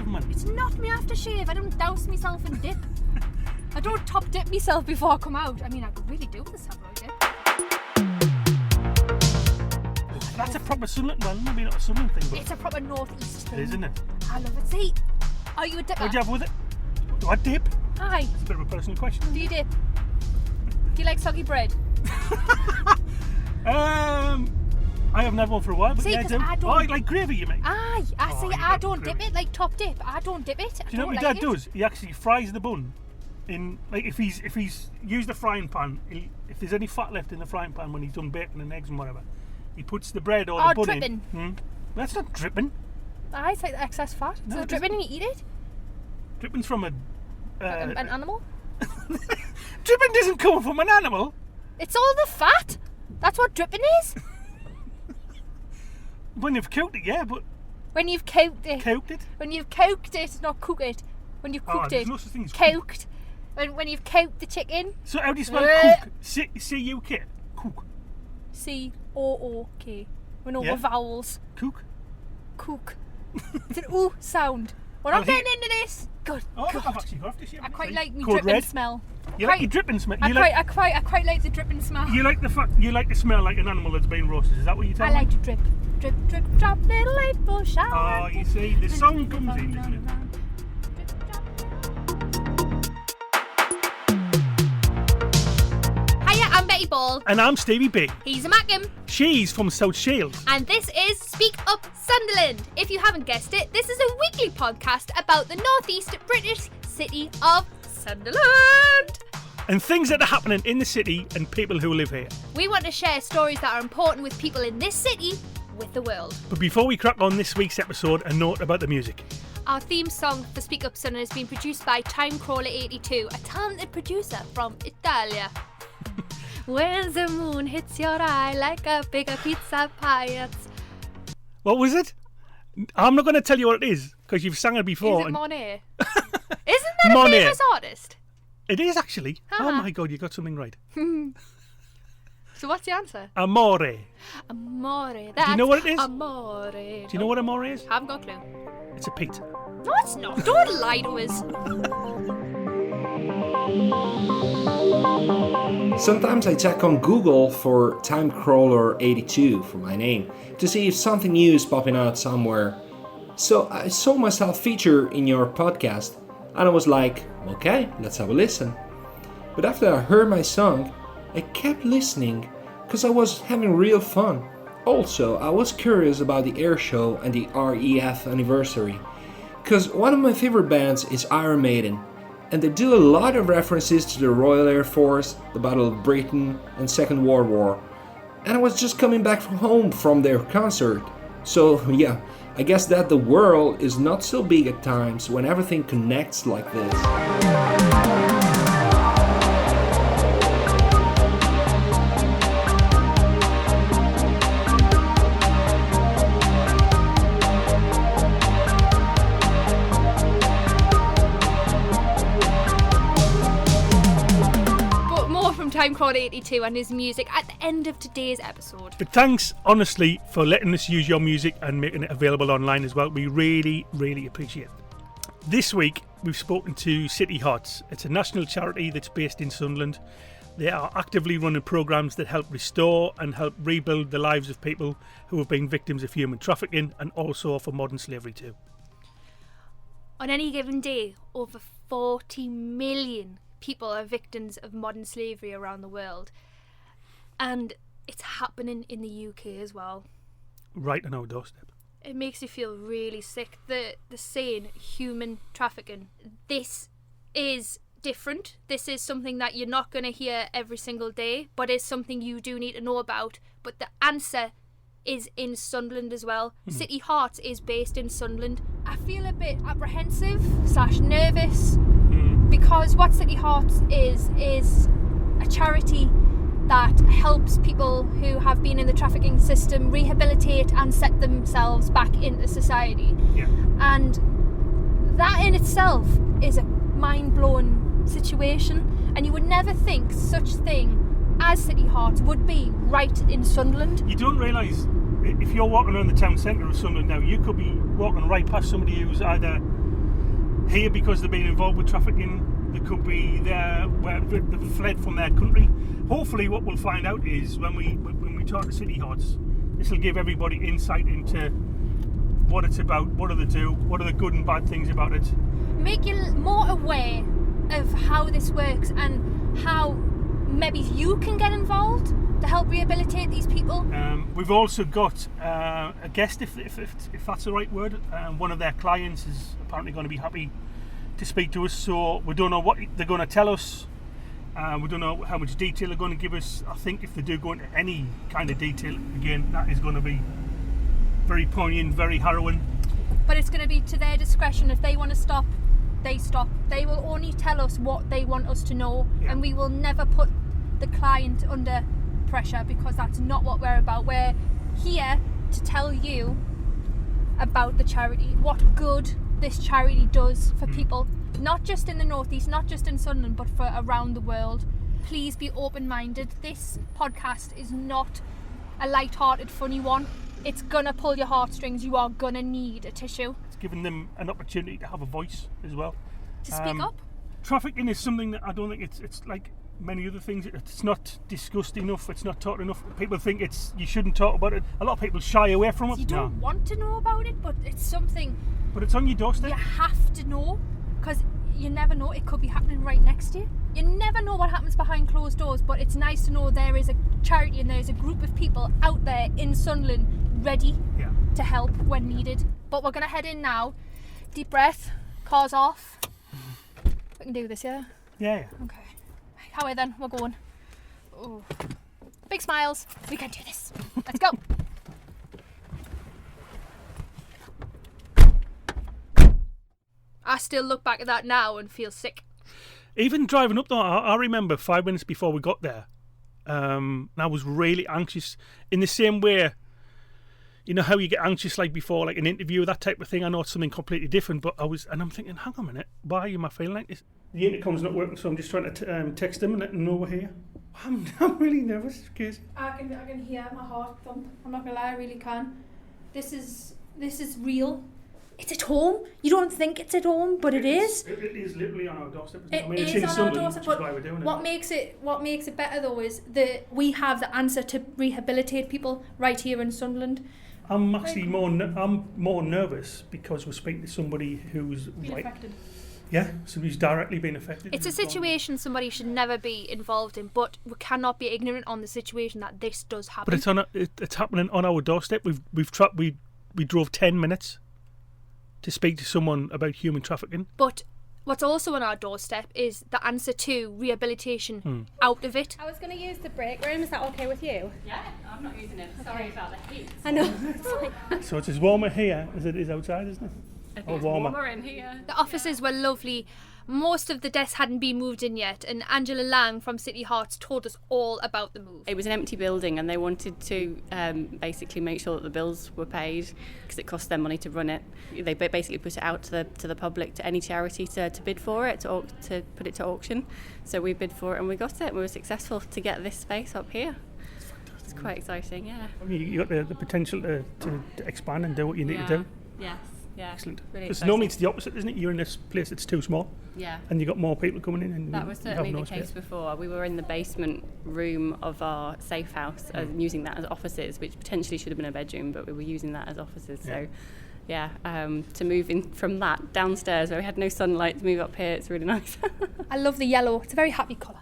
aftershave, man. It's not me aftershave. I don't douse myself in dip. I don't top dip myself before I come out. I mean, I could really do with a samurai dip. That's a proper Sunderland, well, maybe not a Sunderland thing, but It's a proper northeast thing. isn't it? I love it. See, are you a dipper? What'd you have with it? Do I dip? Aye. It's a bit of a personal question. Do you dip? Do you like soggy bread? I haven't had one for a while, but See, yeah, I 'cause do. I don't- Oh, like gravy, you mean? Aye. I Oh, see. you I like don't dip gravy. it like top dip. I don't dip it. Do you know what my dad does? He actually fries the bun in, like, if he's used a frying pan, if there's any fat left in the frying pan when he's done bacon and eggs and whatever, he puts the bread or the bun dripping. in. That's not dripping. Aye, it's like the excess fat. No, So it dripping and you eat it? Dripping's from a... An animal? Dripping doesn't come from an animal. It's all the fat. That's what dripping is. When you've cooked it, yeah, but When you've cooked it. cooked it? When you've cooked it, not cook it. When you've cooked there's it. no such thing as Cooked. When you've cooked the chicken. So how do you spell Bleh. cook? C-U-K. Cook. C-O-O-K. With no Yeah. vowels. Cook. Cook. It's an ooh sound. We're I'll not getting into this. Good. Oh, God. I've actually got this. I quite like me Code dripping red. smell. You like your dripping smell? I quite like the dripping smell. You like the fact you like to smell like an animal that's been roasted. Is that what you tell I me? like to drip, drip, drip, drop, little April shower. Oh, you see, the song comes in, doesn't it? Hiya, I'm Betty Ball. And I'm Stevie B. He's a Mackem. She's from South Shields. And this is Speak Up Sunderland. If you haven't guessed it, this is a weekly podcast about the northeast British city of Sunderland. And things that are happening in the city and people who live here. We want to share stories that are important with people in this city with the world. But before we crack on this week's episode, a note about the music. Our theme song for Speak Up Sunderland has been produced by Timecrawler82, a talented producer from Italia. When the moon hits your eye like a bigger pizza pie. What was it? I'm not going to tell you what it is because you've sang it before. Is it Monet? Isn't that a Monet. famous artist? It is actually. Uh-huh. Oh my God, you got something right. So what's the answer? Amore. Amore. Do you know what it is? Amore. Do you know what amore is? Haven't got a clue. It's a pizza. No, it's not. Don't lie to us. Sometimes I check on Google for Timecrawler82 for my name to see if something new is popping out somewhere. So I saw myself featured in your podcast and I was like, okay, let's have a listen. But after I heard my song, I kept listening because I was having real fun. Also, I was curious about the air show and the REF anniversary because one of my favorite bands is Iron Maiden. And they do a lot of references to the Royal Air Force, the Battle of Britain and Second World War. And I was just coming back from home from their concert. So yeah, I guess that the world is not so big at times when everything connects like this. Timecrawler82 and his music at the end of today's episode. But thanks, honestly, for letting us use your music and making it available online as well. We really, really appreciate it. This week, we've spoken to City Hearts. It's a national charity that's based in Sunderland. They are actively running programmes that help restore and help rebuild the lives of people who have been victims of human trafficking and also for modern slavery too. On any given day, over 40 million people are victims of modern slavery around the world, and it's happening in the UK as well. Right on our doorstep. It makes you feel really sick. The saying human trafficking, this is different. This is something that you're not going to hear every single day, but it's something you do need to know about. But the answer is in Sunderland as well. City Hearts is based in Sunderland. I feel a bit apprehensive / nervous because what City Hearts is a charity that helps people who have been in the trafficking system rehabilitate and set themselves back into society. Yeah. And that in itself is a mind-blowing situation, and you would never think such thing as City Hearts would be right in Sunderland. You don't realise, if you're walking around the town centre of Sunderland now, you could be walking right past somebody who's either here because they've been involved with trafficking. They could be there where they've fled from their country. Hopefully what we'll find out is when we talk to City Hots, this will give everybody insight into what it's about, what do they do, what are the good and bad things about it. Make you more aware of how this works and how maybe you can get involved to help rehabilitate these people. We've also got a guest, if that's the right word. One of their clients is apparently going to be happy to speak to us, so we don't know what they're going to tell us. We don't know how much detail they're going to give us. I think if they do go into any kind of detail, again, that is going to be very poignant, very harrowing. But it's going to be to their discretion. If they want to stop, they stop. They will only tell us what they want us to know, and we will never put the client under pressure, because that's not what we're about. We're here to tell you about the charity, what good this charity does for people, not just in the Northeast, not just in Sunderland, but for around the world. Please be open-minded. This podcast is not a light-hearted, funny one. It's gonna pull your heartstrings. You are gonna need a tissue. It's giving them an opportunity to have a voice as well. To speak up. Trafficking is something that I don't think it's like many other things. It's not discussed enough. It's not talked enough. People think you shouldn't talk about it. A lot of people shy away from it. You don't want to know about it, but it's something. But it's on your doorstep. You have to know, because you never know. It could be happening right next to you. You never know what happens behind closed doors, but it's nice to know there is a charity and there's a group of people out there in Sunderland ready to help when needed. But we're going to head in now. Deep breath. Car's off. We can do this, yeah? Yeah. Okay. How are then? We're going. Oh. Big smiles. We can do this. Let's go. I still look back at that now and feel sick. Even driving up though, I remember 5 minutes before we got there, and I was really anxious in the same way. You know how you get anxious like before, like an interview, that type of thing. I know it's something completely different, but I'm thinking, hang on a minute, why am I feeling like this? The intercom's not working, so I'm just trying to text them and let them know we're here. I'm really nervous, Casey. I can hear my heart thump. I'm not gonna lie, I really can. This is real. It's at home. You don't think it's at home, but it is. It is literally on our doorstep. It's in on Sunderland, our doorstep. which is why we're doing what makes it better though is that we have the answer to rehabilitate people right here in Sunderland. I'm actually more nervous because we're speaking to somebody who's affected. Yeah, somebody's directly been affected. It's a situation somebody should never be involved in, but we cannot be ignorant on the situation that this does happen. But it's happening on our doorstep. We drove 10 minutes to speak to someone about human trafficking. But what's also on our doorstep is the answer to rehabilitation out of it. I was going to use the break room. Is that okay with you? Yeah, I'm not using it. Sorry about the heat. I know. So it's as warmer here as it is outside, isn't it? I think it's warmer in here. The offices were lovely. Most of the desks hadn't been moved in yet, and Angela Lang from City Hearts told us all about the move. It was an empty building and they wanted to basically make sure that the bills were paid because it cost them money to run it. They basically put it out to the public, to any charity to bid for it, to put it to auction. So we bid for it and we got it. We were successful to get this space up here. It's quite exciting, yeah. I mean, you got the potential to expand and do what you need to do. Yes. Yeah, excellent. Really because normally it's the opposite, isn't it? You're in this place that's too small. Yeah. And you got more people coming in. And that was certainly the case before. We were in the basement room of our safe house, using that as offices, which potentially should have been a bedroom, but we were using that as offices. So, to move in from that downstairs where we had no sunlight to move up here, it's really nice. I love the yellow. It's a very happy colour.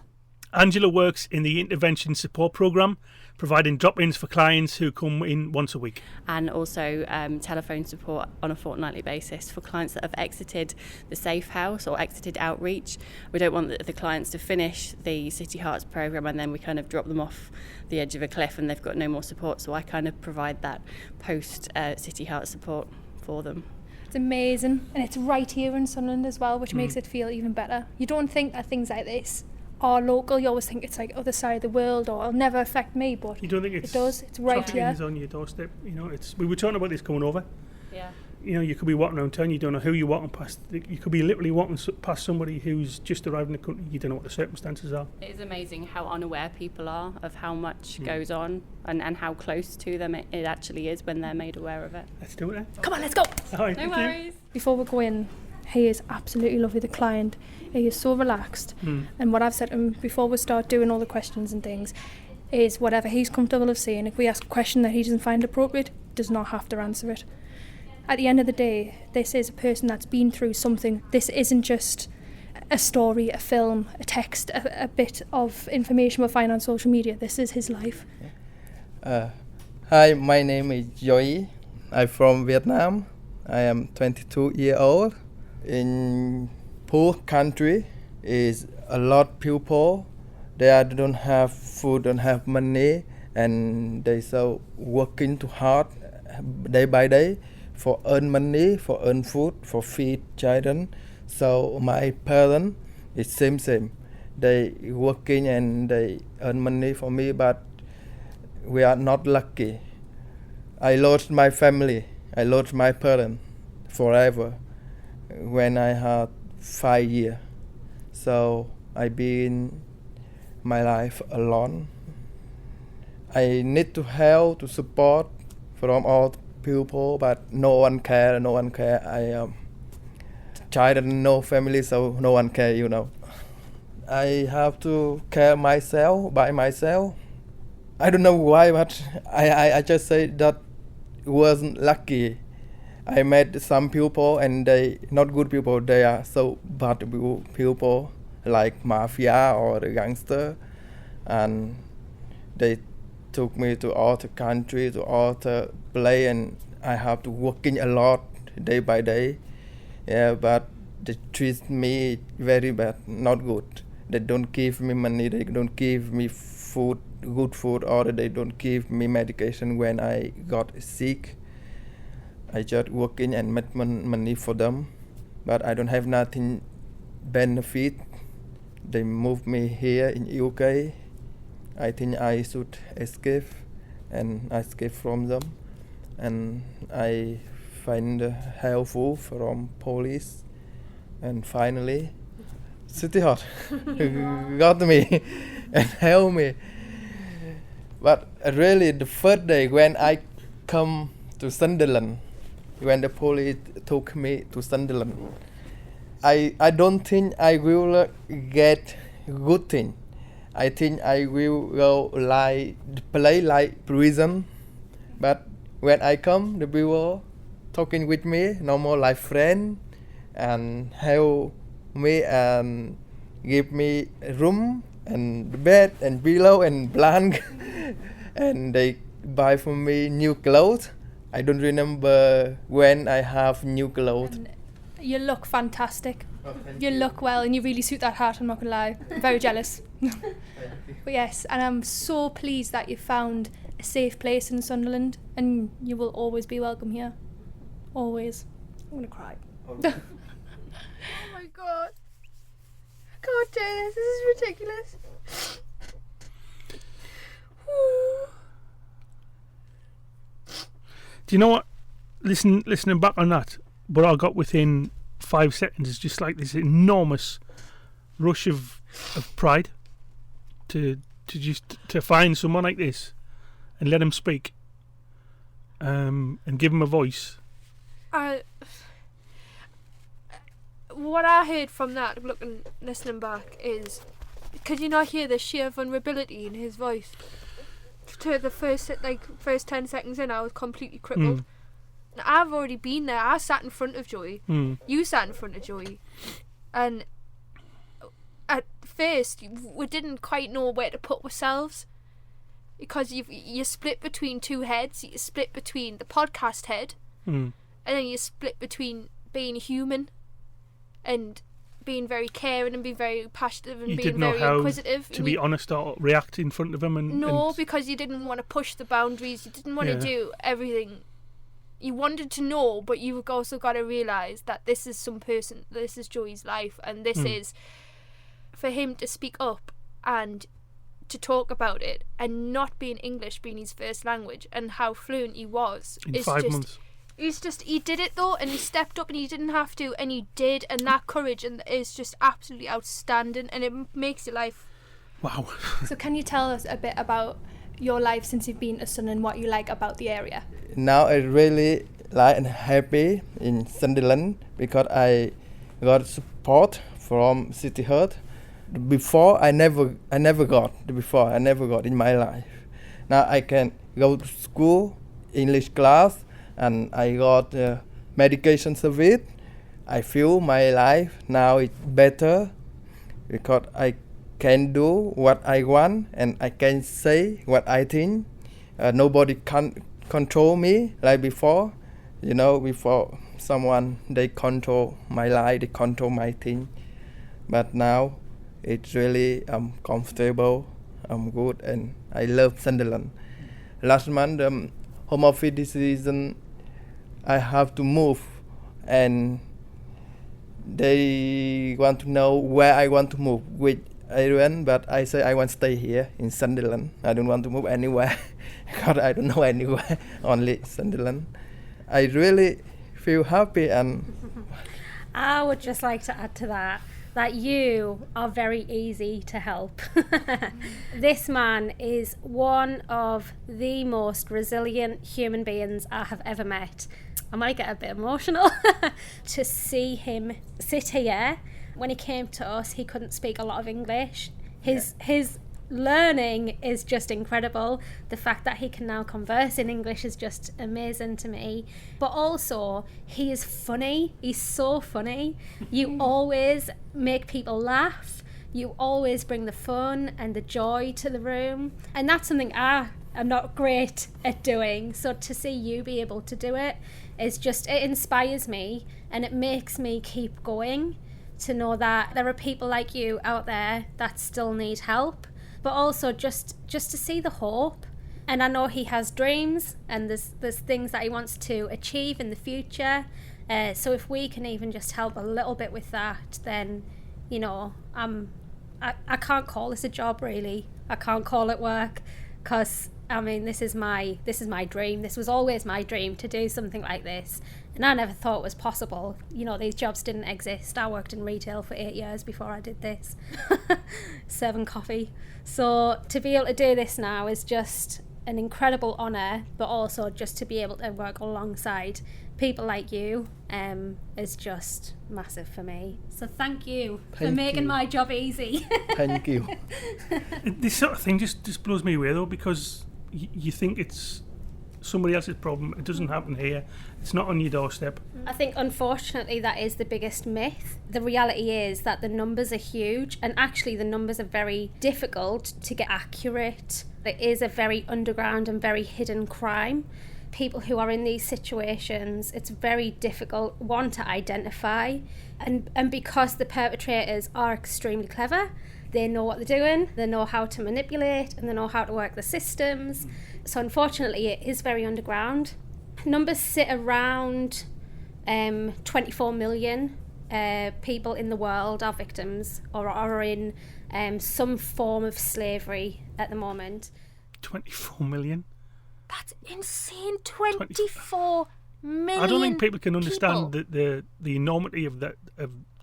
Angela works in the intervention support programme, providing drop-ins for clients who come in once a week. And also telephone support on a fortnightly basis for clients that have exited the safe house or exited outreach. We don't want the clients to finish the City Hearts programme and then we kind of drop them off the edge of a cliff and they've got no more support. So I kind of provide that post City Hearts support for them. It's amazing, and it's right here in Sunderland as well, which makes it feel even better. You don't think that things like this are local. You always think it's like other side of the world or it'll never affect me, but you don't think it does. It's right here. Trafficking is on your doorstep. You know, we were talking about this coming over. Yeah. You know, you could be walking around town, you don't know who you're walking past. You could be literally walking past somebody who's just arrived in the country. You don't know what the circumstances are. It is amazing how unaware people are of how much goes on and how close to them it actually is when they're made aware of it. Let's do it then. Come on, let's go. All right, No worries. Before we go in, He is absolutely lovely, the client. He is so relaxed. And what I've said to him before we start doing all the questions and things is whatever he's comfortable of saying. If we ask a question that he doesn't find appropriate, does not have to answer it. At the end of the day, this is a person that's been through something. This isn't just a story, a film, a text, a bit of information we'll find on social media. This is his life. Hi, my name is Joy. I'm from Vietnam. I am 22 years old. In poor country, is a lot people. They don't have food, don't have money, and they so working too hard day by day for earn money, for earn food, for feed children. So my parents is same. They working and they earn money for me, but we are not lucky. I lost my family. I lost my parents forever when I had 5 years. So I been my life alone. I need to help, to support from all people, but no one care. I am child and no family, so no one care, I have to care myself by myself. I don't know why, but I just say that wasn't lucky. I met some people and they not good people. They are so bad people like mafia or the gangster, and they took me to all the country, to all the place, and I have to working a lot day by day. Yeah, but they treat me very bad, not good. They don't give me money, they don't give me food, good food, or they don't give me medication when I got sick. I just working and make money for them, but I don't have nothing benefit. They moved me here in UK. I think I should escape, and I escape from them, and I find helpful from police, and finally City Hot got me and helped me. But really the first day when I come to Sunderland, when the police took me to Sunderland, I don't think I will get good thing. I think I will go play like prison. But when I come, the people talking with me, no more like friend, and help me and give me a room and bed and pillow and blanket, and they buy for me new clothes. I don't remember when I have new clothes. And you look fantastic. You look well, and you really suit that hat, I'm not gonna lie. I'm very jealous. But yes, and I'm so pleased that you found a safe place in Sunderland, and you will always be welcome here. Always. I'm gonna cry. Oh my god. I can't do this. This is ridiculous. Do you know what? Listening back on that, what I got within 5 seconds is just like this enormous rush of pride to find someone like this and let him speak, and give him a voice. What I heard from that, listening back, is, could you not hear the sheer vulnerability in his voice? To the first 10 seconds in, I was completely crippled. I've already been there. I sat in front of Joey. You sat in front of Joey, and at first we didn't quite know where to put ourselves, because you split between two heads. You split between the podcast head, and then you split between being human and being very caring and being very passionate and being very inquisitive. To be honest or react in front of him, because you didn't want to push the boundaries. You didn't want to do everything. You wanted to know, but you've also got to realise that this is this is Joey's life, and this is for him to speak up and to talk about it, and not being English being his first language, and how fluent he was. In 5 months. He did it though, and he stepped up, and he didn't have to, and he did, and that courage is just absolutely outstanding, and it makes your life. Wow. So can you tell us a bit about your life since you've been to Sunderland, what you like about the area? Now I really like and happy in Sunderland, because I got support from City Heart. Before I never got in my life. Now I can go to school, English class, and I got medication service. I feel my life now is better because I can do what I want and I can say what I think. Nobody can control me like before. Before someone, they control my life, they control my thing. But now it's really comfortable, I'm good, and I love Sunderland. Last month, Home Office decision, I have to move, and they want to know where I want to move, which area, but I say I want to stay here in Sunderland. I don't want to move anywhere, because I don't know anywhere, only Sunderland. I really feel happy, and I would just like to add to that you are very easy to help. This man is one of the most resilient human beings I have ever met. I might get a bit emotional to see him sit here. When he came to us, he couldn't speak a lot of English. His learning is just incredible. The fact that he can now converse in English is just amazing to me. But also, he is funny. He's so funny. You always make people laugh. You always bring the fun and the joy to the room. And that's something I'm not great at doing. So to see you be able to do it it inspires me, and it makes me keep going, to know that there are people like you out there that still need help. But also just to see the hope. And I know he has dreams, and there's things that he wants to achieve in the future. So if we can even just help a little bit with that, then I can't call this a job, really. I can't call it work, because this is my dream. This was always my dream, to do something like this. And I never thought it was possible. These jobs didn't exist. I worked in retail for 8 years before I did this, serving coffee. So to be able to do this now is just an incredible honour, but also just to be able to work alongside people like you is just massive for me. So thank you for making my job easy. Thank you. This sort of thing just blows me away, though, because you think it's somebody else's problem. It doesn't happen here. It's not on your doorstep. I think, unfortunately, that is the biggest myth. The reality is that the numbers are huge, and actually the numbers are very difficult to get accurate. It is a very underground and very hidden crime. People who are in these situations, it's very difficult, one, to identify, and because the perpetrators are extremely clever, they know what they're doing, they know how to manipulate, and they know how to work the systems. So unfortunately, it is very underground. Numbers sit around 24 million people in the world are victims or are in some form of slavery at the moment. 24 million? That's insane. 24 million. I don't think people can understand the enormity of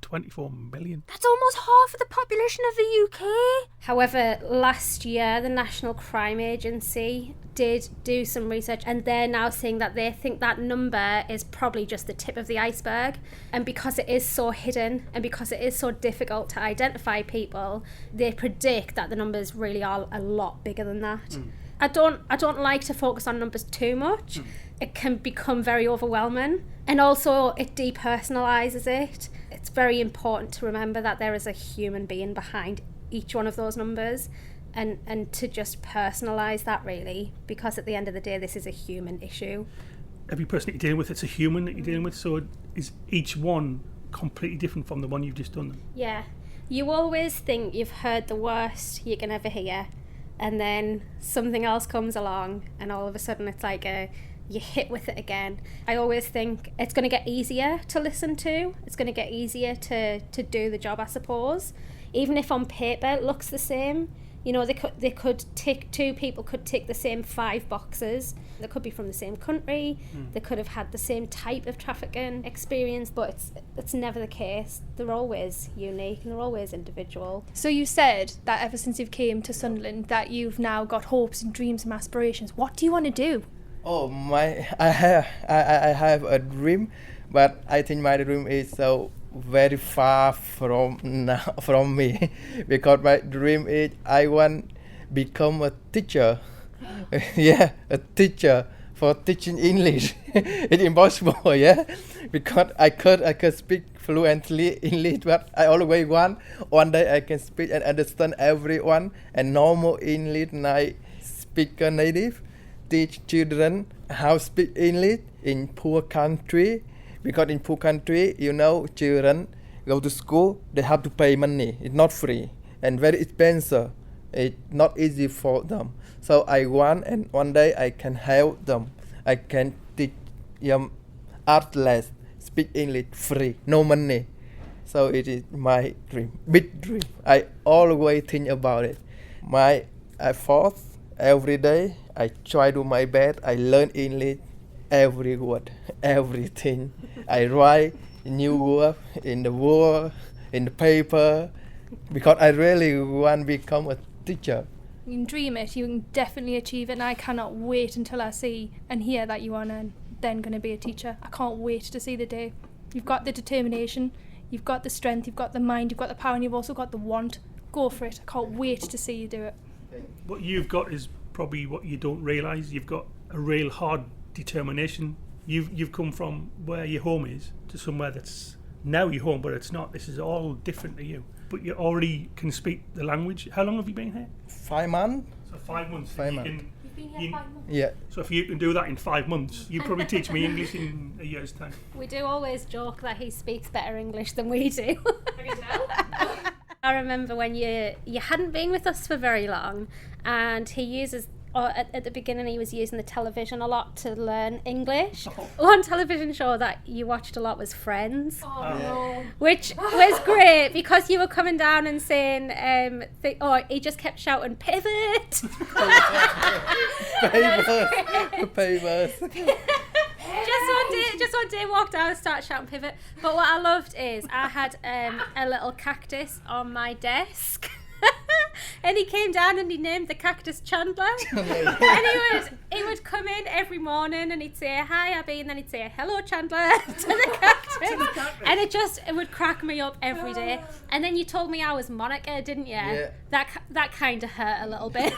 24 million. That's almost half of the population of the UK. However, last year the National Crime Agency did do some research, and they're now saying that they think that number is probably just the tip of the iceberg. And because it is so hidden and because it is so difficult to identify people, they predict that the numbers really are a lot bigger than that. I don't like to focus on numbers too much. It can become very overwhelming, and also it depersonalizes it. It's very important to remember that there is a human being behind each one of those numbers, and to just personalize that, really, because at the end of the day, this is a human issue. Every person that you're dealing with, it's a human that you're dealing with, so is each one completely different from the one you've just done? Yeah. You always think you've heard the worst you can ever hear, and then something else comes along, and all of a sudden it's like you hit with it again. I always think it's going to get easier to listen to. It's going to get easier to do the job, I suppose. Even if on paper it looks the same, they could tick, two people could tick the same 5 boxes. They could be from the same country. They could have had the same type of trafficking experience, but it's never the case. They're always unique and they're always individual. So you said that ever since you came to Sunderland that you've now got hopes and dreams and aspirations. What do you want to do? I have a dream, but I think my dream is so very far from now from me because my dream is I want become a teacher. Yeah, a teacher for teaching English. It's impossible, yeah, because I could speak fluently English, but I always want one day I can speak and understand everyone and normal English. And I speak native, teach children how to speak English in poor country, because in poor country, children go to school, they have to pay money. It's not free and very expensive. It's not easy for them. So I want, and one day I can help them. I can teach them art less, speak English free, no money. So it is my dream, big dream. I always think about it. My effort every day, I try to do my best. I learn English, every word, everything. I write new word in the word, in the paper, because I really want to become a teacher. You can dream it, you can definitely achieve it, and I cannot wait until I see and hear that you are then going to be a teacher. I can't wait to see the day. You've got the determination, you've got the strength, you've got the mind, you've got the power, and you've also got the want. Go for it. I can't wait to see you do it. What you've got is probably what you don't realise. You've got a real hard determination. You've come from where your home is to somewhere that's now your home, but it's not. This is all different to you. But you already can speak the language. How long have you been here? 5 months. So 5 months. 5 months. You've been here 5 months? Yeah. So if you can do that in 5 months, you probably teach me English in a year's time. We do always joke that he speaks better English than we do. I remember when you hadn't been with us for very long, and he uses, or at the beginning he was using the television a lot to learn English. One television show that you watched a lot was Friends, which was great because you were coming down and saying, he just kept shouting, pivot! Papers. Just one day walked out and started shouting pivot. But what I loved is I had a little cactus on my desk. And he came down and he named the cactus Chandler. And he would come in every morning and he'd say, "Hi Abby," and then he'd say, "Hello Chandler," to the cactus. And it would crack me up every day. And then you told me I was Monica, didn't you? Yeah. That kind of hurt a little bit.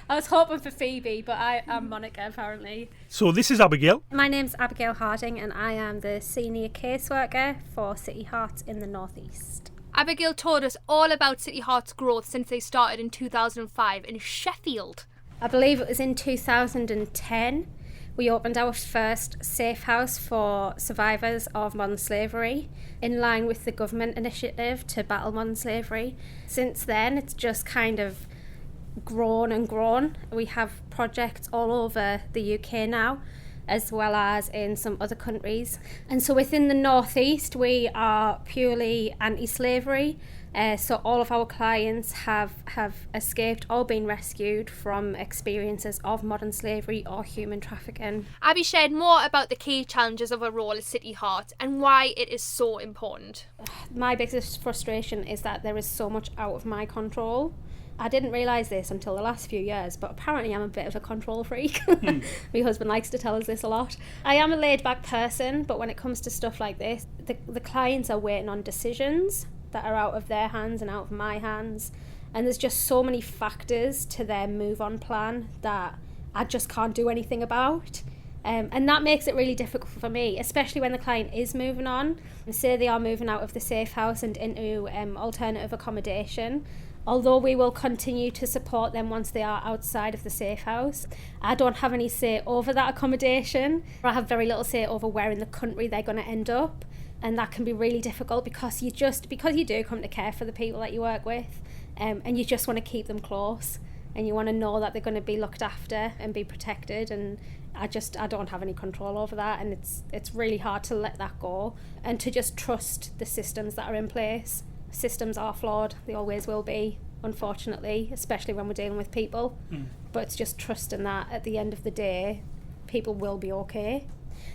I was hoping for Phoebe, but I'm Monica apparently. So this is Abigail. My name's Abigail Harding and I am the senior caseworker for City Heart in the North East. Abigail told us all about City Heart's growth since they started in 2005 in Sheffield. I believe it was in 2010 we opened our first safe house for survivors of modern slavery in line with the government initiative to battle modern slavery. Since then it's just kind of grown and grown. We have projects all over the UK now, as well as in some other countries. And so within the Northeast, we are purely anti-slavery. So all of our clients have escaped or been rescued from experiences of modern slavery or human trafficking. Abby shared more about the key challenges of her role at City Heart and why it is so important. My biggest frustration is that there is so much out of my control. I didn't realise this until the last few years, but apparently I'm a bit of a control freak. My husband likes to tell us this a lot. I am a laid-back person, but when it comes to stuff like this, the clients are waiting on decisions that are out of their hands and out of my hands. And there's just so many factors to their move-on plan that I just can't do anything about. And that makes it really difficult for me, especially when the client is moving on. And say they are moving out of the safe house and into alternative accommodation. Although we will continue to support them once they are outside of the safe house, I don't have any say over that accommodation. I have very little say over where in the country they're going to end up. And that can be really difficult because you do come to care for the people that you work with, and you just want to keep them close and you want to know that they're going to be looked after and be protected. And I don't have any control over that, and it's really hard to let that go and to just trust the systems that are in place. Systems are flawed, they always will be, unfortunately, especially when we're dealing with people. But it's just trusting that at the end of the day people will be okay.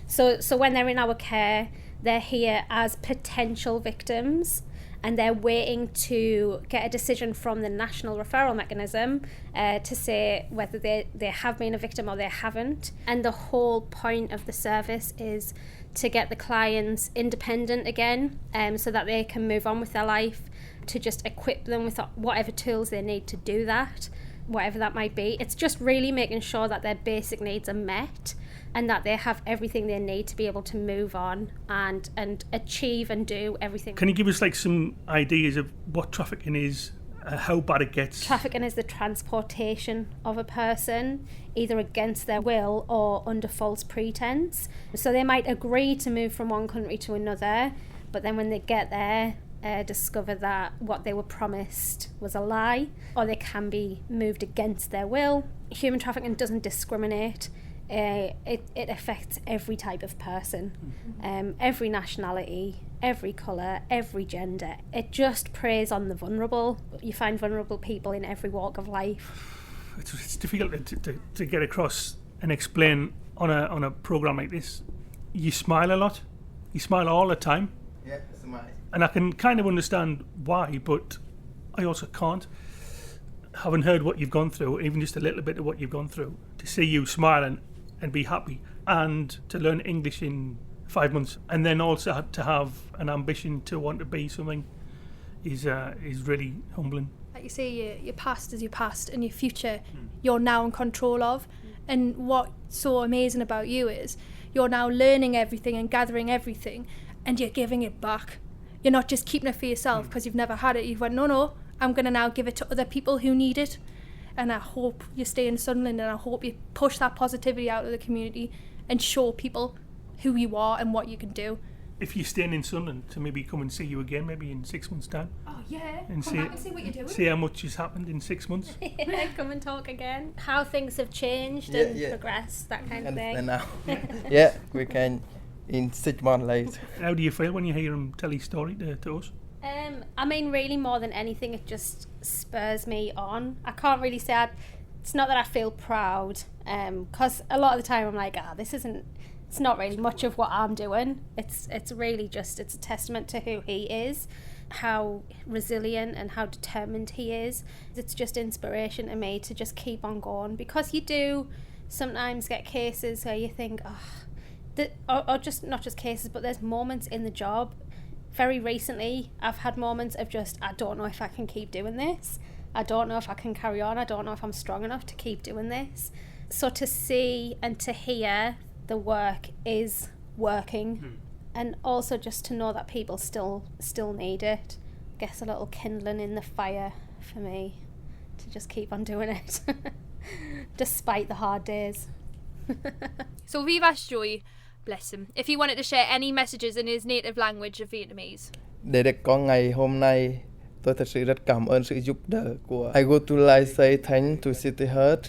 So when they're in our care, they're here as potential victims, and they're waiting to get a decision from the national referral mechanism to say whether they have been a victim or they haven't. And the whole point of the service is to get the clients independent again, so that they can move on with their life, to just equip them with whatever tools they need to do that, whatever that might be. It's just really making sure that their basic needs are met and that they have everything they need to be able to move on and achieve and do everything. Can you give us like some ideas of what trafficking is, how bad it gets? Trafficking is the transportation of a person, either against their will or under false pretense. So they might agree to move from one country to another, but then when they get there, discover that what they were promised was a lie, or they can be moved against their will. Human trafficking doesn't discriminate. It affects every type of person, every nationality, every colour, every gender. It just preys on the vulnerable. You find vulnerable people in every walk of life. It's difficult to get across and explain on a programme like this. You smile a lot. You smile all the time. Yeah, smile. And I can kind of understand why, but I also can't. Having heard what you've gone through, even just a little bit of what you've gone through, to see you smile and be happy, and to learn English in 5 months, and then also to have an ambition to want to be something is really humbling. Like you say, your past is your past, and your future you're now in control of. And what's so amazing about you is you're now learning everything and gathering everything, and you're giving it back. You're not just keeping it for yourself because you've never had it. You've went, no, I'm going to now give it to other people who need it. And I hope you stay in Sunderland, and I hope you push that positivity out of the community and show people who you are and what you can do. If you're staying in Sunderland, to maybe come and see you again, maybe in 6 months' time. Oh yeah, and come back and see what you're doing. See how much has happened in 6 months. Come and talk again. How things have changed and progressed, that kind of thing. And now, yeah, we can in 6 months later. How do you feel when you hear him tell his story to us? I mean, really, more than anything, it just spurs me on. I can't really say it's not that I feel proud, because a lot of the time I'm like, it's not really much of what I'm doing. It's really just, it's a testament to who he is, how resilient and how determined he is. It's just inspiration to me to just keep on going, because you do sometimes get cases where you think, or just not just cases, but there's moments in the job. Very recently, I've had moments of just, I don't know if I can keep doing this. I don't know if I can carry on. I don't know if I'm strong enough to keep doing this. So to see and to hear the work is working, and also just to know that people still need it, I guess a little kindling in the fire for me to just keep on doing it, despite the hard days. So we've asked Joey, bless him, if he wanted to share any messages in his native language of Vietnamese. Để được có ngày hôm nay, tôi thật sự rất cảm ơn sự giúp đỡ của. I would like to say thanks to City Heart,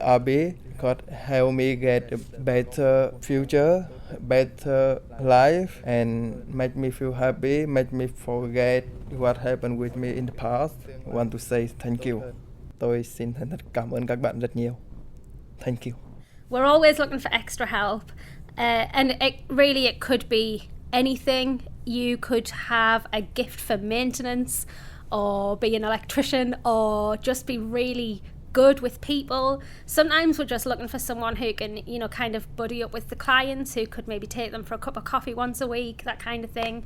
Alreeeet, God help me get a better future, better life, and make me feel happy, make me forget what happened with me in the past. I want to say thank you. Tôi xin thành thật cảm ơn các bạn rất nhiều. Thank you. We're always looking for extra help. And it could be anything. You could have a gift for maintenance, or be an electrician, or just be really good with people. Sometimes we're just looking for someone who can, kind of buddy up with the clients, who could maybe take them for a cup of coffee once a week, that kind of thing.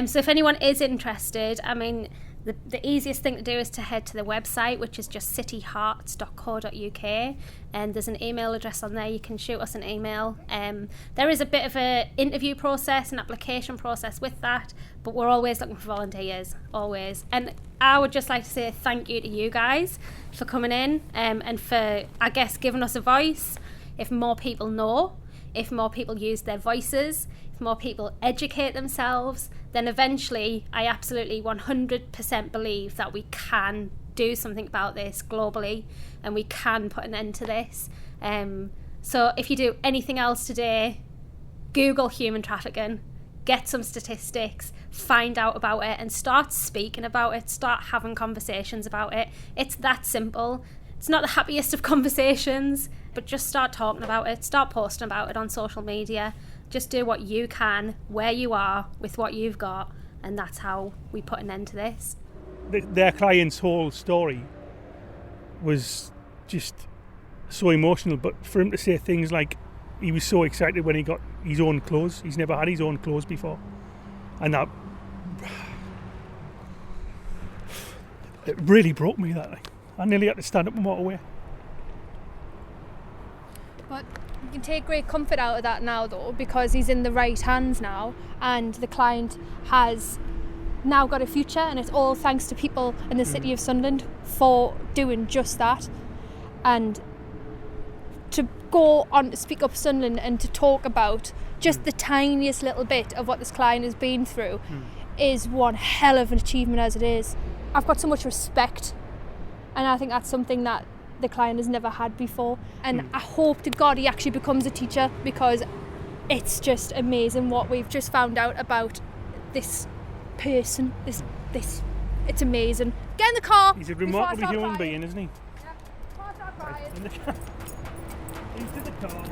So if anyone is interested, I mean, the easiest thing to do is to head to the website, which is just cityhearts.co.uk, and there's an email address on there. You can shoot us an email. There is a bit of an interview process, an application process with that, but we're always looking for volunteers, always. And I would just like to say thank you to you guys for coming in, and for, I guess, giving us a voice. If more people know, if more people use their voices, if more people educate themselves, then eventually I absolutely 100% believe that we can do something about this globally, and we can put an end to this. So if you do anything else today, Google human trafficking, get some statistics, find out about it, and start speaking about it, start having conversations about it. It's that simple. It's not the happiest of conversations, but just start talking about it, start posting about it on social media. Just do what you can, where you are, with what you've got, and that's how we put an end to this. Their client's whole story was just so emotional, but for him to say things like he was so excited when he got his own clothes, he's never had his own clothes before, and that it really broke me. That I nearly had to stand up and walk away. But you can take great comfort out of that now, though, because he's in the right hands now, and the client has now got a future, and it's all thanks to people in the city of Sunderland for doing just that. And to go on to Speak Up Sunderland and to talk about just the tiniest little bit of what this client has been through is one hell of an achievement as it is. I've got so much respect, and I think that's something that the client has never had before, and I hope to God he actually becomes a teacher, because it's just amazing what we've just found out about this person. This it's amazing. Get in the car. He's a remarkable human being, isn't he? Yeah. In the car. Into the car.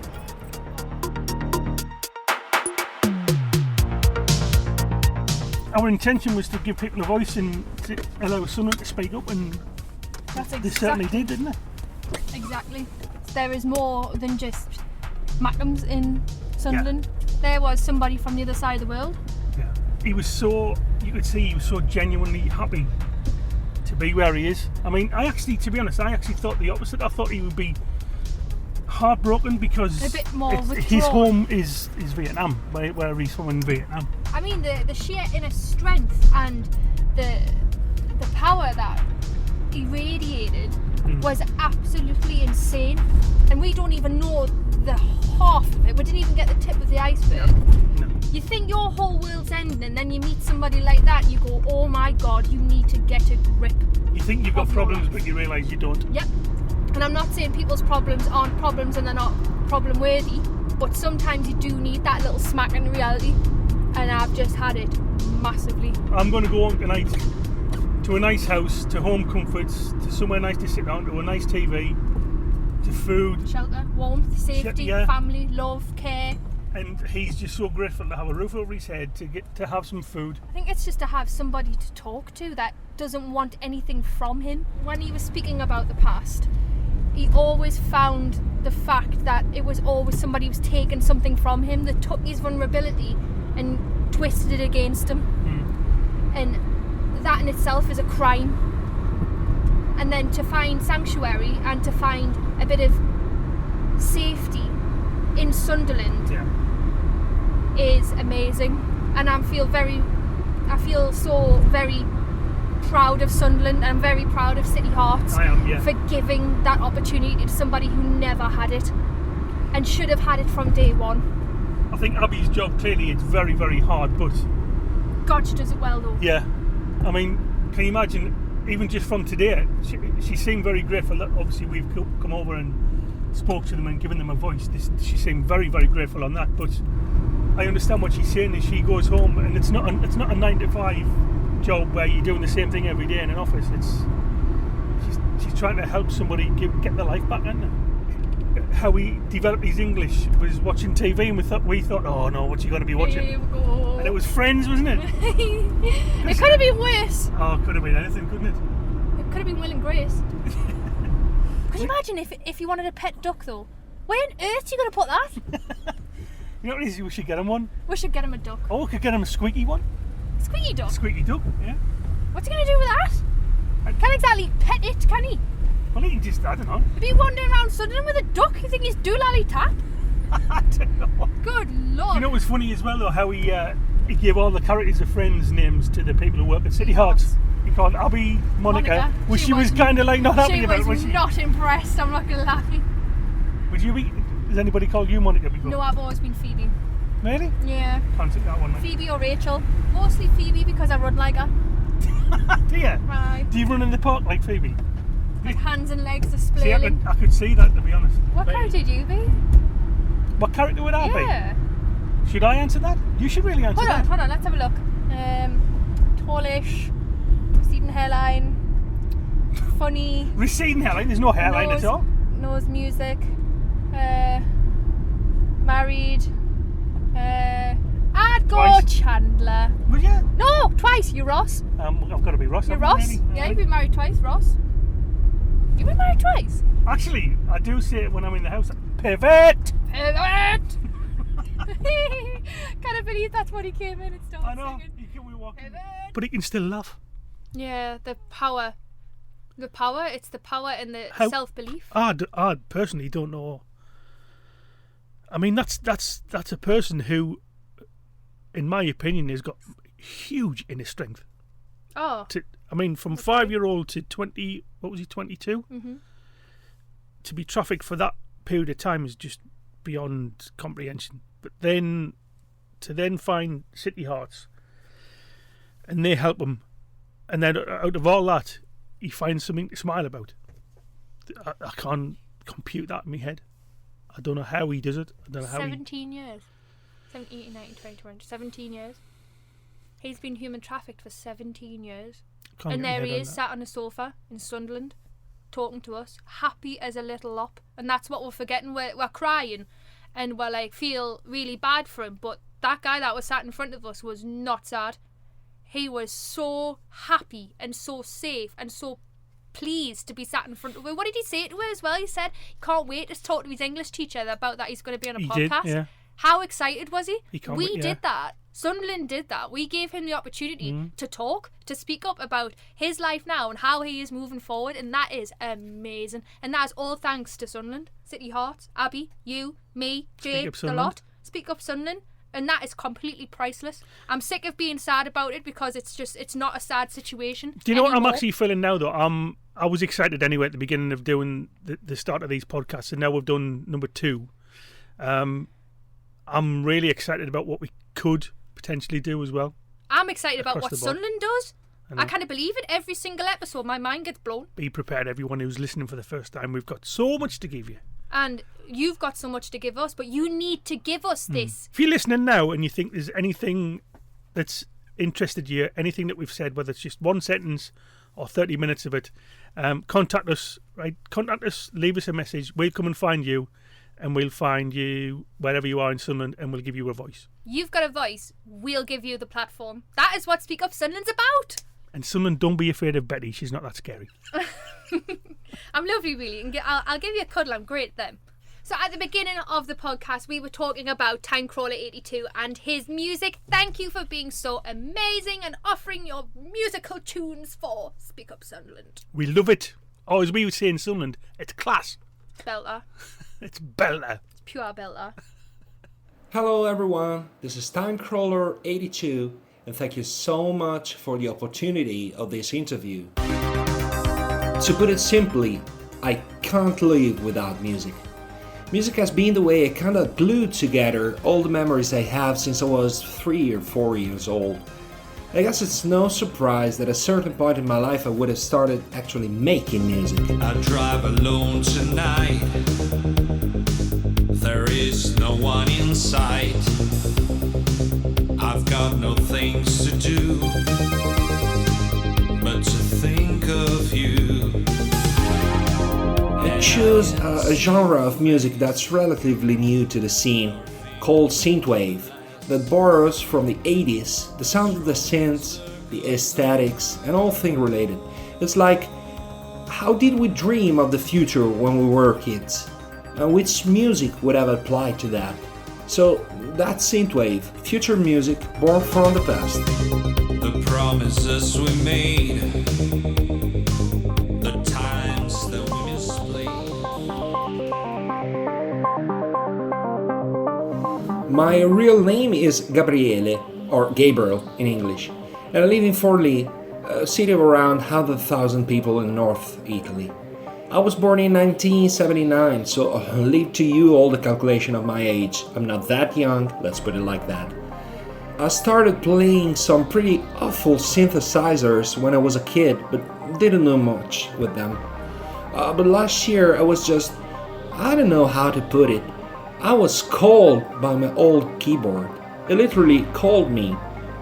Our intention was to give people a voice and to allow Sunderland to speak up, and they certainly did, didn't they? Exactly. There is more than just Mackems in Sunderland. There was somebody from the other side of the world. Yeah. He was so, you could see he was so genuinely happy to be where he is. I mean, to be honest, I actually thought the opposite. I thought he would be heartbroken because a bit more his home is Vietnam, where he's from in Vietnam. I mean, the sheer inner strength and the power that he radiated was absolutely insane, and we don't even know the half of it. We didn't even get the tip of the iceberg. No. You think your whole world's ending, and then you meet somebody like that and you go, oh my God, you need to get a grip. You think you've got problems, but you realise you don't. Yep. And I'm not saying people's problems aren't problems and they're not problem worthy, but sometimes you do need that little smack in reality, and I've just had it massively. I'm going to go home tonight to a nice house, to home comforts, to somewhere nice to sit down, to a nice TV, to food. Shelter, warmth, safety, family, love, care. And he's just so grateful to have a roof over his head, to have some food. I think it's just to have somebody to talk to that doesn't want anything from him. When he was speaking about the past, he always found the fact that it was always somebody who was taking something from him, that took his vulnerability and twisted it against him. And that in itself is a crime. And then to find sanctuary and to find a bit of safety in Sunderland is amazing. And I feel so very proud of Sunderland, and I'm very proud of City Hearts for giving that opportunity to somebody who never had it and should have had it from day one. I think Abby's job, clearly it's very, very hard, but God, she does it well though. Yeah, I mean, can you imagine, even just from today, she seemed very grateful that obviously we've come over and spoke to them and given them a voice. She seemed very, very grateful on that, but I understand what she's saying is she goes home and it's not a 9-to-5 job where you're doing the same thing every day in an office. She's trying to help somebody get their life back, isn't it? How he developed his English was watching TV, and we thought, oh no, what's he going to be watching? Here we go. And it was Friends, wasn't it? It could have been worse. Oh, it could have been anything, couldn't it? It could have been Will and Grace. Could you imagine if you wanted a pet duck though? Where on earth are you going to put that? You know what it is? We should get him one. We should get him a duck. Or we could get him a squeaky one. Squeaky duck? Squeaky duck, yeah. What's he going to do with that? Can't exactly pet it, can he? Well, he can just, I don't know. He'd be wandering around Sunderland with a duck. You think he's doolally tap? I don't know. Good Lord. You know what's funny as well though, how he gave all the characters of Friends names to the people who work at City Hearts. He called Abby Monica. She was kind of like not happy about it, was she? Not impressed, I'm not going to lie. Would you be? Has anybody called you Monica before? No, I've always been Phoebe. Really? Yeah. Fancy that one, mate. Phoebe or Rachel. Mostly Phoebe because I run like her. Do you? Right. Do you run in the park like Phoebe? Like hands and legs are See, splaining. I could see that, to be honest. What character do you be? What character would I Yeah. be? Should I answer that? You should really answer that. Hold on, let's have a look. Tallish, receding hairline, funny. Receding hairline? There's no hairline at all. Knows music. Married. I'd Go Twice. Chandler. Would you? No, twice. You Ross. I've got to be Ross. You're haven't I, Ross. really? Yeah, you've been married twice, Ross. You've been married twice. Actually, I do say it when I'm in the house. Pivot! Pivot! Can't believe that's what he came in and started I know. singing. He can be walking. Pivot. But he can still laugh. Yeah, the power. The power. It's the power and the How- self-belief. I personally don't know. I mean, that's a person who, in my opinion, has got huge inner strength. Oh. From 5-year-old to 20, what was he, 22? Mm-hmm. To be trafficked for that period of time is just beyond comprehension. But then, to find City Hearts, and they help him, and then out of all that, he finds something to smile about. I can't compute that in my head. I don't know how he does it. I don't know how 17 years. 17, 18, 19, 20, 21, 17 years. He's been human trafficked for 17 years. Can't And get my there head he on is, that. sat on a sofa in Sunderland, talking to us, happy as a little lop. And that's what we're forgetting. We're crying and we're like, feel really bad for him. But that guy that was sat in front of us was not sad. He was so happy and so safe and so pleased to be sat in front of her. What did he say to her as well? He said he can't wait to talk to his English teacher about that he's going to be on a He podcast. did, yeah. How excited was he? He can't We wait, yeah. did that. Sunderland did that. We gave him the opportunity to talk, to speak up about his life now and how he is moving forward, and that is amazing. And that is all thanks to Sunderland, City Hearts, Abby, you, me, Jay, Up the Sunderland. lot. Speak up Sunderland. And that is completely priceless. I'm sick of being sad about it because it's not a sad situation. Do you know what I'm anymore. actually feeling now, though? I was excited anyway at the beginning of doing the start of these podcasts, and now we've done number 2. I'm really excited about what we could potentially do as well. I'm excited about Across what the board. Sunderland does. know. I can't believe it. Every single episode, my mind gets blown. Be prepared, everyone who's listening for the first time. We've got so much to give you. And you've got so much to give us, but you need to give us this. If you're listening now and you think there's anything that's interested you, anything that we've said, whether it's just one sentence or 30 minutes of it, contact us, right? Contact us, leave us a message. We'll come and find you, and we'll find you wherever you are in Sunderland, and we'll give you a voice. You've got a voice. We'll give you the platform. That is what Speak Up Sunderland's about. And Sunderland, don't be afraid of Betty. She's not that scary. I'm lovely, really. And I'll give you a cuddle. I'm great then. So at the beginning of the podcast, we were talking about Timecrawler 82 and his music. Thank you for being so amazing and offering your musical tunes for Speak Up Sunderland. We love it. Or as we would say in Sunderland, it's class. Belter. It's belter. It's pure belter. Hello everyone, this is Timecrawler 82 and thank you so much for the opportunity of this interview. To put it simply, I can't live without music. Music has been the way I kinda glued together all the memories I have since I was 3 or 4 years old. I guess it's no surprise that at a certain point in my life I would have started actually making music. I drive alone tonight. There is no one in sight. I've got no things to do but to think of you. I choose a genre of music that's relatively new to the scene, called synthwave, that borrows from the 80s, the sound of the synths, the aesthetics, and all things related. It's like, how did we dream of the future when we were kids? And which music would have applied to that? So that's synthwave, future music born from the past. The promises we made, the times that we misplayed. My real name is Gabriele, or Gabriel in English, and I live in Forlì, a city of around 100,000 people in North Italy. I was born in 1979, so I'll leave to you all the calculation of my age. I'm not that young, let's put it like that. I started playing some pretty awful synthesizers when I was a kid, but didn't know much with them. But last year I was just, I don't know how to put it, I was called by my old keyboard. It literally called me.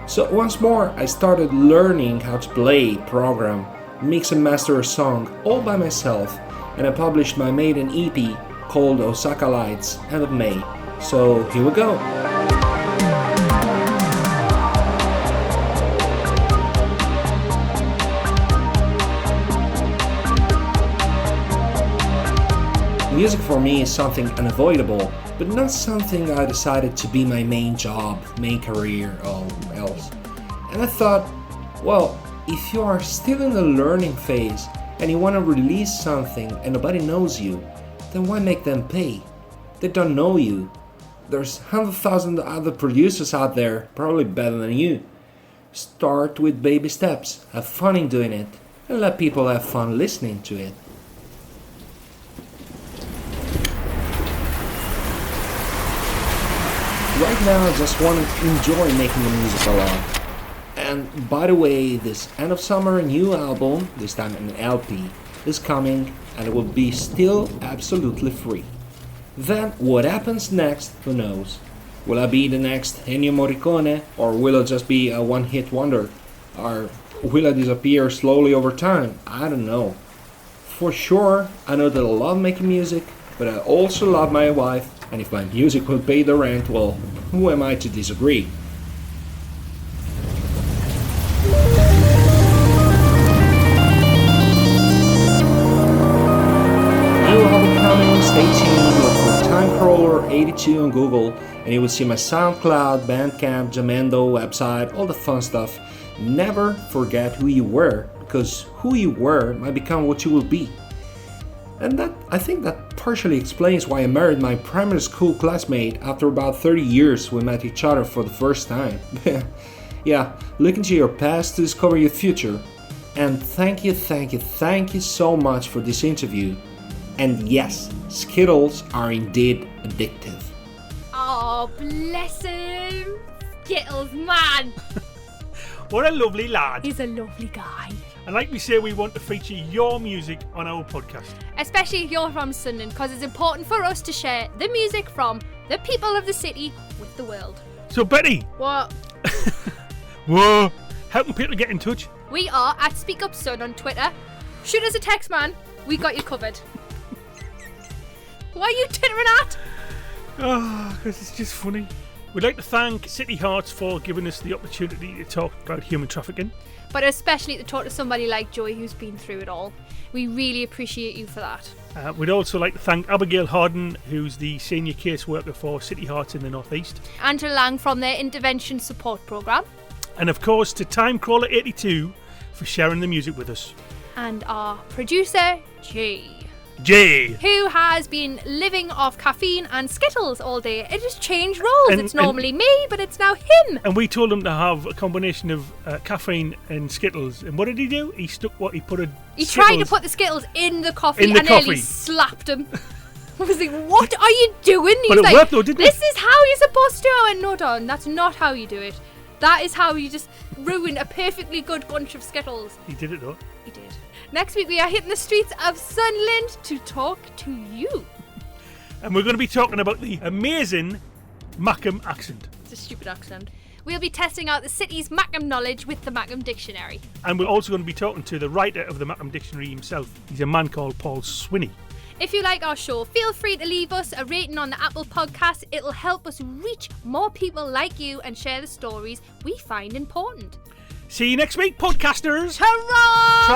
So once more I started learning how to play, program, mix and master a song all by myself, and I published my maiden EP called Osaka Lights end of May. So here we go. Music for me is something unavoidable, but not something I decided to be my main job, main career, or else. And I thought, well, if you are still in the learning phase and you want to release something and nobody knows you, then why make them pay? They don't know you. There's 100,000 other producers out there, probably better than you. Start with baby steps, have fun in doing it, and let people have fun listening to it. Right now I just want to enjoy making the music a lot. And by the way, this end of summer new album, this time an LP, is coming and it will be still absolutely free. Then what happens next, who knows? Will I be the next Ennio Morricone, or will it just be a one-hit wonder? Or will I disappear slowly over time? I don't know. For sure, I know that I love making music, but I also love my wife, and if my music will pay the rent, well, who am I to disagree? New album coming, stay tuned, look for Timecrawler82 on Google, and you will see my SoundCloud, Bandcamp, Jamendo website, all the fun stuff. Never forget who you were, because who you were might become what you will be. And I think that partially explains why I married my primary school classmate after about 30 years we met each other for the first time. Yeah, look into your past to discover your future. And thank you so much for this interview. And yes, Skittles are indeed addictive. Oh, bless him. Skittles, man. What a lovely lad. He's a lovely guy. And like we say, we want to feature your music on our podcast. Especially if you're from Sunderland, because it's important for us to share the music from the people of the city with the world. So Betty. What? Whoa. How can people get in touch? We are at Speak Up Sun on Twitter. Shoot us a text, man. We got you covered. Why are you tittering at? Oh, because it's just funny. We'd like to thank City Hearts for giving us the opportunity to talk about human trafficking. But especially to talk to somebody like Joy who's been through it all. We really appreciate you for that. We'd also like to thank Abigail Harden, who's the senior caseworker for City Hearts in the North East. Angela Lang from their intervention support programme. And of course to Timecrawler82 for sharing the music with us. And our producer, Jay. Who has been living off caffeine and Skittles all day. It just changed roles. It's normally me, but it's now him. And we told him to have a combination of caffeine and Skittles. And what did he do? He tried to put the Skittles in the coffee and nearly slapped him. I was like, what are you doing? But it worked though, didn't it? This is how you're supposed to. I went, no, Don, that's not how you do it. That is how you just ruin a perfectly good bunch of Skittles. He did it though. He did. Next week we are hitting the streets of Sunderland to talk to you. And we're going to be talking about the amazing Mackem accent. It's a stupid accent. We'll be testing out the city's Mackem knowledge with the Mackem Dictionary. And we're also going to be talking to the writer of the Mackem Dictionary himself. He's a man called Paul Swinney. If you like our show, feel free to leave us a rating on the Apple Podcast. It'll help us reach more people like you and share the stories we find important. See you next week, podcasters. Hurrah!